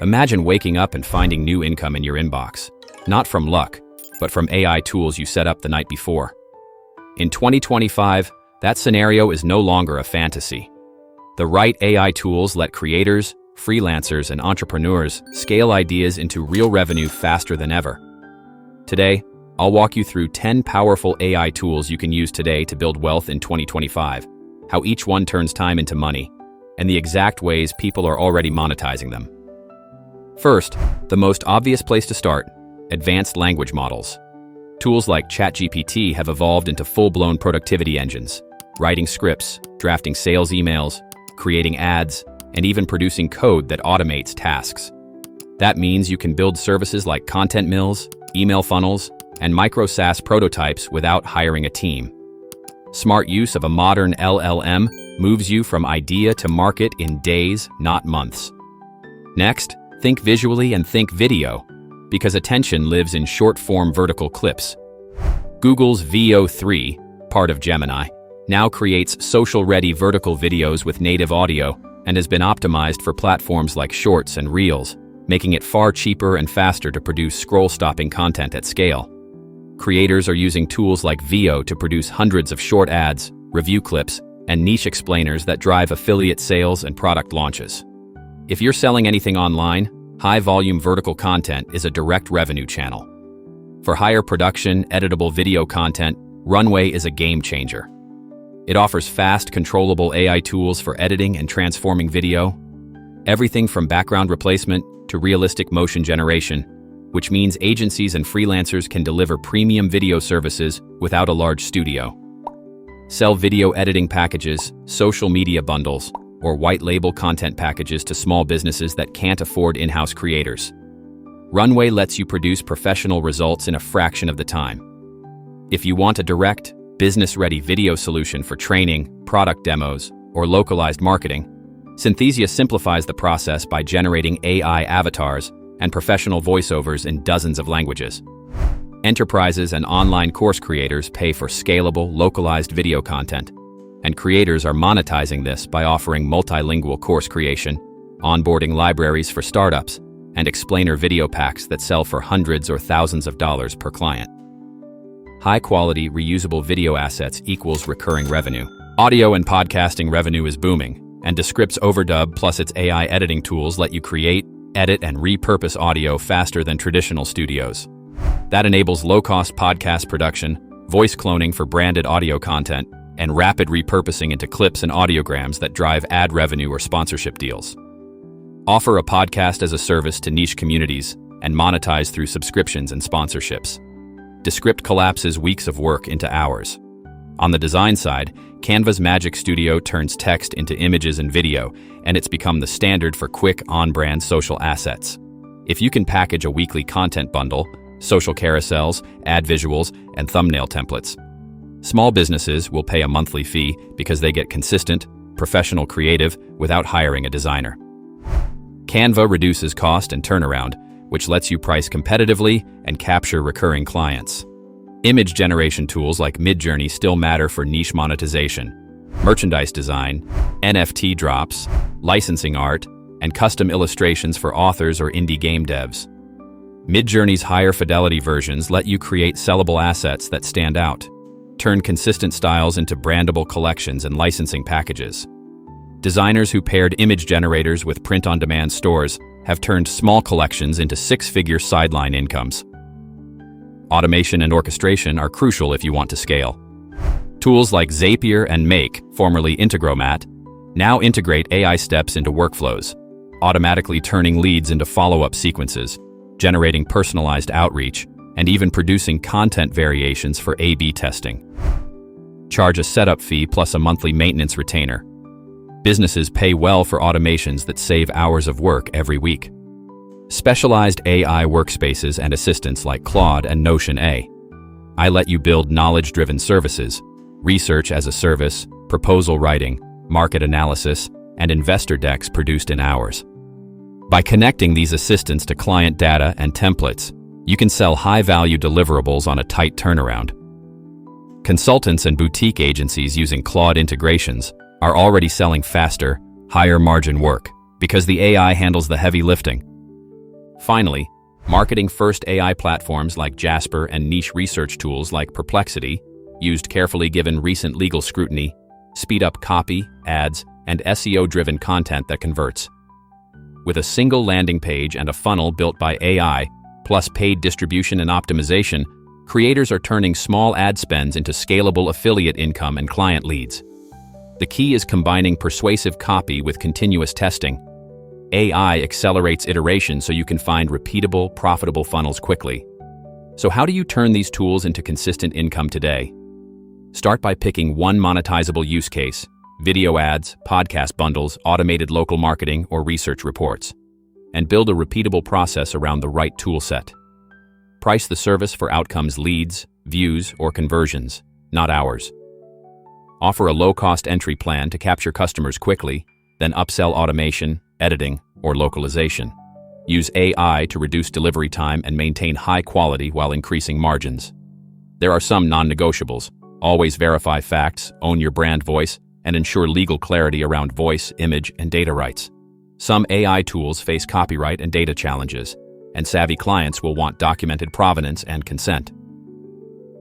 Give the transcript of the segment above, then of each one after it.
Imagine waking up and finding new income in your inbox, not from luck, but from AI tools you set up the night before. In 2025, that scenario is no longer a fantasy. The right AI tools let creators, freelancers, and entrepreneurs scale ideas into real revenue faster than ever. Today, I'll walk you through 10 powerful AI tools you can use today to build wealth in 2025, how each one turns time into money, and the exact ways people are already monetizing them. First, the most obvious place to start, advanced language models. Tools like ChatGPT have evolved into full-blown productivity engines, writing scripts, drafting sales emails, creating ads, and even producing code that automates tasks. That means you can build services like content mills, email funnels, and micro SaaS prototypes without hiring a team. Smart use of a modern LLM moves you from idea to market in days, not months. Next, think visually and think video, because attention lives in short-form vertical clips. Google's VO3, part of Gemini, now creates social-ready vertical videos with native audio and has been optimized for platforms like Shorts and Reels, making it far cheaper and faster to produce scroll-stopping content at scale. Creators are using tools like VO to produce hundreds of short ads, review clips, and niche explainers that drive affiliate sales and product launches. If you're selling anything online, high-volume vertical content is a direct revenue channel. For higher production, editable video content, Runway is a game-changer. It offers fast, controllable AI tools for editing and transforming video, everything from background replacement to realistic motion generation, which means agencies and freelancers can deliver premium video services without a large studio. Sell video editing packages, social media bundles, or white-label content packages to small businesses that can't afford in-house creators. Runway lets you produce professional results in a fraction of the time. If you want a direct, business-ready video solution for training, product demos, or localized marketing, Synthesia simplifies the process by generating AI avatars and professional voiceovers in dozens of languages. Enterprises and online course creators pay for scalable, localized video content, and creators are monetizing this by offering multilingual course creation, onboarding libraries for startups, and explainer video packs that sell for hundreds or thousands of dollars per client. High-quality, reusable video assets equals recurring revenue. Audio and podcasting revenue is booming, and Descript's Overdub plus its AI editing tools let you create, edit, and repurpose audio faster than traditional studios. That enables low-cost podcast production, voice cloning for branded audio content, and rapid repurposing into clips and audiograms that drive ad revenue or sponsorship deals. Offer a podcast as a service to niche communities and monetize through subscriptions and sponsorships. Descript collapses weeks of work into hours. On the design side, Canva's Magic Studio turns text into images and video, and it's become the standard for quick, on-brand social assets. If you can package a weekly content bundle, social carousels, ad visuals, and thumbnail templates, small businesses will pay a monthly fee because they get consistent, professional creative without hiring a designer. Canva reduces cost and turnaround, which lets you price competitively and capture recurring clients. Image generation tools like Midjourney still matter for niche monetization, merchandise design, NFT drops, licensing art, and custom illustrations for authors or indie game devs. Midjourney's higher fidelity versions let you create sellable assets that stand out, turn consistent styles into brandable collections and licensing packages. Designers who paired image generators with print-on-demand stores have turned small collections into six-figure sideline incomes. Automation and orchestration are crucial if you want to scale. Tools like Zapier and Make, formerly Integromat, now integrate AI steps into workflows, automatically turning leads into follow-up sequences, generating personalized outreach, and even producing content variations for A/B testing. Charge a setup fee plus a monthly maintenance retainer. Businesses pay well for automations that save hours of work every week. Specialized AI workspaces and assistants like Claude and Notion AI let you build knowledge-driven services, research as a service, proposal writing, market analysis, and investor decks produced in hours. By connecting these assistants to client data and templates, you can sell high-value deliverables on a tight turnaround. Consultants and boutique agencies using Claude integrations are already selling faster, higher-margin work because the AI handles the heavy lifting. Finally, marketing-first AI platforms like Jasper and niche research tools like Perplexity, used carefully given recent legal scrutiny, speed up copy, ads, and SEO-driven content that converts. With a single landing page and a funnel built by AI, plus paid distribution and optimization, creators are turning small ad spends into scalable affiliate income and client leads. The key is combining persuasive copy with continuous testing. AI accelerates iteration so you can find repeatable, profitable funnels quickly. So how do you turn these tools into consistent income today? Start by picking one monetizable use case: video ads, podcast bundles, automated local marketing, or research reports, and build a repeatable process around the right toolset. Price the service for outcomes: leads, views, or conversions, not hours. Offer a low-cost entry plan to capture customers quickly, then upsell automation, editing, or localization. Use AI to reduce delivery time and maintain high quality while increasing margins. There are some non-negotiables. Always verify facts, own your brand voice, and ensure legal clarity around voice, image, and data rights. Some AI tools face copyright and data challenges, and savvy clients will want documented provenance and consent.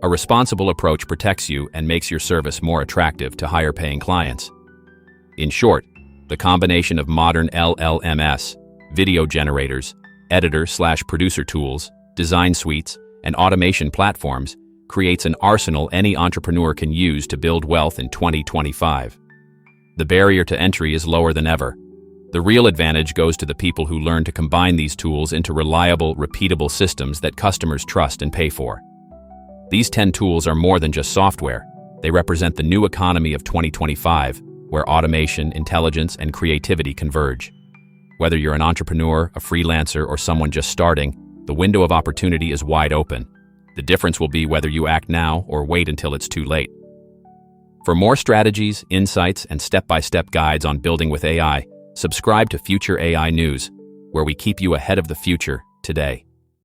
A responsible approach protects you and makes your service more attractive to higher-paying clients. In short, the combination of modern LLMs, video generators, editor/producer tools, design suites, and automation platforms creates an arsenal any entrepreneur can use to build wealth in 2025. The barrier to entry is lower than ever. The real advantage goes to the people who learn to combine these tools into reliable, repeatable systems that customers trust and pay for. These 10 tools are more than just software. They represent the new economy of 2025, where automation, intelligence, and creativity converge. Whether you're an entrepreneur, a freelancer, or someone just starting, the window of opportunity is wide open. The difference will be whether you act now or wait until it's too late. For more strategies, insights, and step-by-step guides on building with AI, subscribe to Future AI News, where we keep you ahead of the future today.